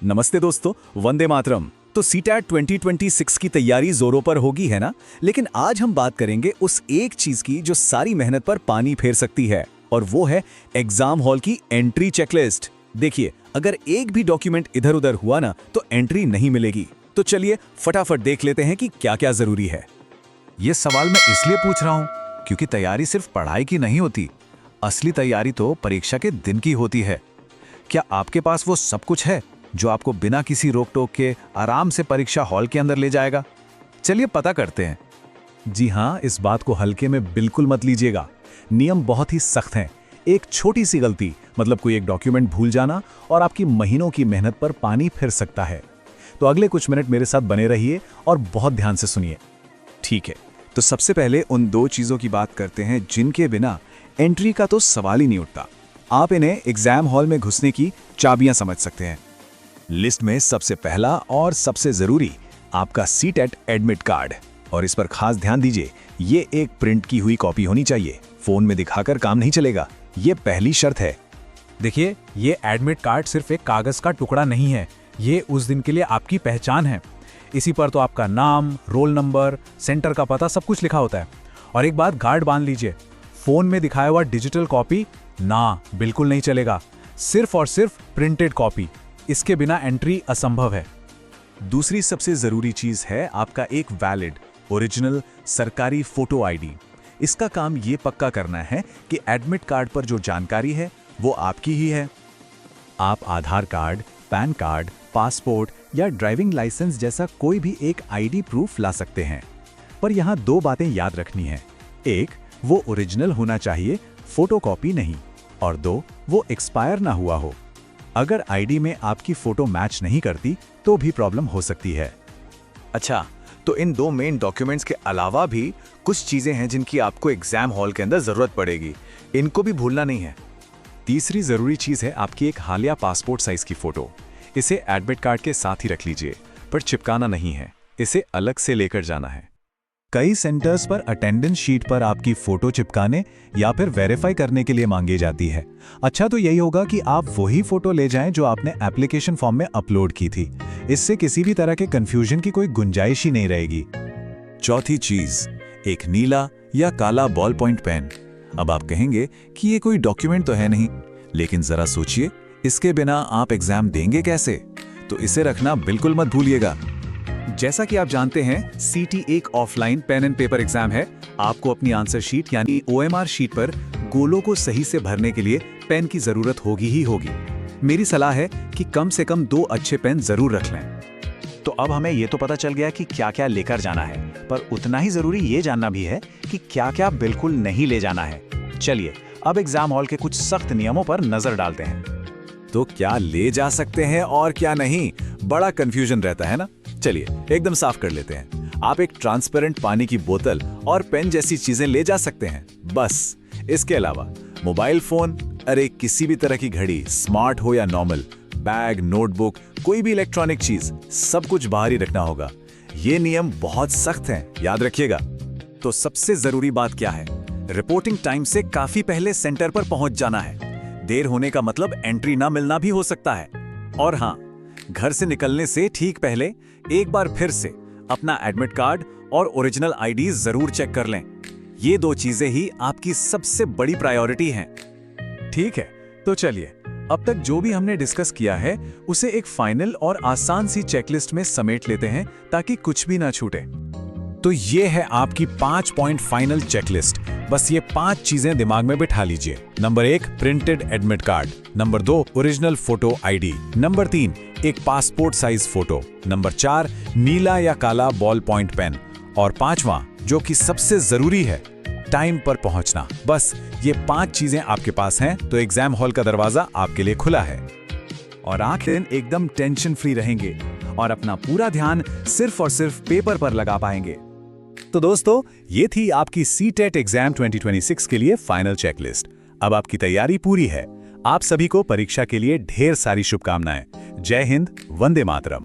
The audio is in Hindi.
नमस्ते दोस्तों, वंदे मातरम। तो सीटैट 2026 की तैयारी जोरों पर होगी है ना। लेकिन आज हम बात करेंगे उस एक चीज की जो सारी मेहनत पर पानी फेर सकती है, और वो है एग्जाम हॉल की एंट्री चेकलिस्ट। देखिए, अगर एक भी डॉक्यूमेंट इधर उधर हुआ ना तो एंट्री नहीं मिलेगी। तो चलिए फटाफट देख लेते हैं कि क्या क्या जरूरी है। ये सवाल मैं इसलिए पूछ रहा हूँ क्योंकि तैयारी सिर्फ पढ़ाई की नहीं होती। असली तैयारी तो परीक्षा के दिन की होती है। क्या आपके पास वो सब कुछ है जो आपको बिना किसी रोक टोक के आराम से परीक्षा हॉल के अंदर ले जाएगा? चलिए पता करते हैं। जी हाँ, इस बात को हल्के में बिल्कुल मत लीजिएगा। नियम बहुत ही सख्त हैं। एक छोटी सी गलती, मतलब कोई एक डॉक्यूमेंट भूल जाना, और आपकी महीनों की मेहनत पर पानी फिर सकता है। तो अगले कुछ मिनट मेरे साथ बने रहिए और बहुत ध्यान से सुनिए। ठीक है, तो सबसे पहले उन दो चीज़ों की बात करते हैं जिनके बिना एंट्री का तो सवाल ही नहीं उठता। आप इन्हें एग्जाम हॉल में घुसने की चाबियां समझ सकते हैं। लिस्ट में सबसे पहला और सबसे ज़रूरी आपका सीटेट एडमिट कार्ड। और इस पर खास ध्यान दीजिए, ये एक प्रिंट की हुई कॉपी होनी चाहिए। फ़ोन में दिखाकर काम नहीं चलेगा, ये पहली शर्त है। देखिए, ये एडमिट कार्ड सिर्फ एक कागज़ का टुकड़ा नहीं है, ये उस दिन के लिए आपकी पहचान है। इसी पर तो आपका नाम, रोल नंबर, सेंटर का पता सब कुछ लिखा होता है। और एक बात गार्ड बांध लीजिए, फ़ोन में दिखाया हुआ डिजिटल कॉपी ना बिल्कुल नहीं चलेगा। सिर्फ और सिर्फ प्रिंटेड कॉपी, इसके बिना एंट्री असंभव है। दूसरी सबसे ज़रूरी चीज़ है आपका एक वैलिड ओरिजिनल सरकारी फ़ोटो आईडी। इसका काम ये पक्का करना है कि एडमिट कार्ड पर जो जानकारी है वो आपकी ही है। आप आधार कार्ड, पैन कार्ड, पासपोर्ट या ड्राइविंग लाइसेंस जैसा कोई भी एक आईडी प्रूफ ला सकते हैं। पर यहाँ दो बातें याद रखनी है। एक, वो ओरिजिनल होना चाहिए, फोटोकॉपी नहीं। और दो, वो एक्सपायर ना हुआ हो। अगर आईडी में आपकी फोटो मैच नहीं करती तो भी प्रॉब्लम हो सकती है। अच्छा, तो इन दो मेन डॉक्यूमेंट्स के अलावा भी कुछ चीजें हैं जिनकी आपको एग्जाम हॉल के अंदर जरूरत पड़ेगी। इनको भी भूलना नहीं है। तीसरी जरूरी चीज है आपकी एक हालिया पासपोर्ट साइज की फोटो। इसे एडमिट कार्ड के साथ ही रख लीजिए, पर चिपकाना नहीं है, इसे अलग से लेकर जाना है। कई सेंटर्स पर अटेंडेंस शीट पर आपकी फोटो चिपकाने या फिर वेरीफाई करने के लिए मांगी जाती है। अच्छा, तो यही होगा कि आप वही फोटो ले जाएं जो आपने एप्लीकेशन फॉर्म में अपलोड की थी। इससे किसी भी तरह के कंफ्यूजन की कोई गुंजाइश ही नहीं रहेगी। चौथी चीज, एक नीला या काला बॉल पॉइंट पेन। अब आप कहेंगे कि ये कोई डॉक्यूमेंट तो है नहीं, लेकिन जरा सोचिए, इसके बिना आप एग्जाम देंगे कैसे? तो इसे रखना बिल्कुल मत भूलिएगा। जैसा कि आप जानते हैं, सीटी एक offline pen and paper exam है। आपको अपनी आंसर शीट यानी ओएमआर शीट पर गोलों को सही से भरने के लिए पेन की जरूरत होगी ही होगी। मेरी सलाह है कि कम से कम 2 अच्छे पेन जरूर रख लें। तो अब हमें ये तो पता चल गया कि क्या क्या लेकर जाना है, पर उतना ही जरूरी ये जानना भी है कि क्या क्या बिल्कुल नहीं ले जाना है। चलिए अब एग्जाम हॉल के कुछ सख्त नियमों पर नजर डालते हैं। तो क्या ले जा सकते हैं और क्या नहीं, बड़ा कंफ्यूजन रहता है ना। चलिए एकदम साफ कर लेते हैं। आप एक ट्रांसपेरेंट पानी की बोतल और पेन जैसी चीजें ले जा सकते हैं, बस। इसके अलावा मोबाइल फोन, अरे किसी भी तरह की घड़ी, स्मार्ट हो या नॉर्मल, बैग, नोटबुक, कोई भी इलेक्ट्रॉनिक चीज, सब कुछ बाहर ही रखना होगा। ये नियम बहुत सख्त हैं, याद रखिएगा। तो सबसे जरूरी बात क्या है? रिपोर्टिंग टाइम से काफी पहले सेंटर पर पहुंच जाना है। देर होने का मतलब एंट्री ना मिलना भी हो सकता है। और हाँ, घर से निकलने से ठीक पहले एक बार फिर से अपना एडमिट कार्ड और ओरिजिनल आईडी जरूर चेक कर लें। ये दो चीजें ही आपकी सबसे बड़ी प्रायोरिटी हैं। ठीक है, तो चलिए अब तक जो भी हमने डिस्कस किया है उसे एक फाइनल और आसान सी चेकलिस्ट में समेट लेते हैं ताकि कुछ भी ना छूटे। तो ये है आपकी 5 पॉइंट फाइनल चेकलिस्ट। बस ये 5 चीजें दिमाग में बिठा लीजिए। Number 1, printed admit card. Number 2, original photo ID. Number 3, एक पासपोर्ट साइज फोटो। नंबर 4, नीला या काला बॉल पॉइंट पेन। और 5वां, जो कि सबसे जरूरी है, टाइम पर पहुंचना। बस ये 5 चीजें आपके पास हैं तो एग्जाम हॉल का दरवाजा आपके लिए खुला है। और आखिर दिन एकदम टेंशन फ्री रहेंगे और अपना पूरा ध्यान सिर्फ और सिर्फ पेपर पर लगा पाएंगे। तो दोस्तों, ये थी आपकी सीटेट एग्जाम 2026 के लिए फाइनल चेकलिस्ट। अब आपकी तैयारी पूरी है। आप सभी को परीक्षा के लिए ढेर सारी शुभकामनाएं। जय हिंद, वंदे मातरम।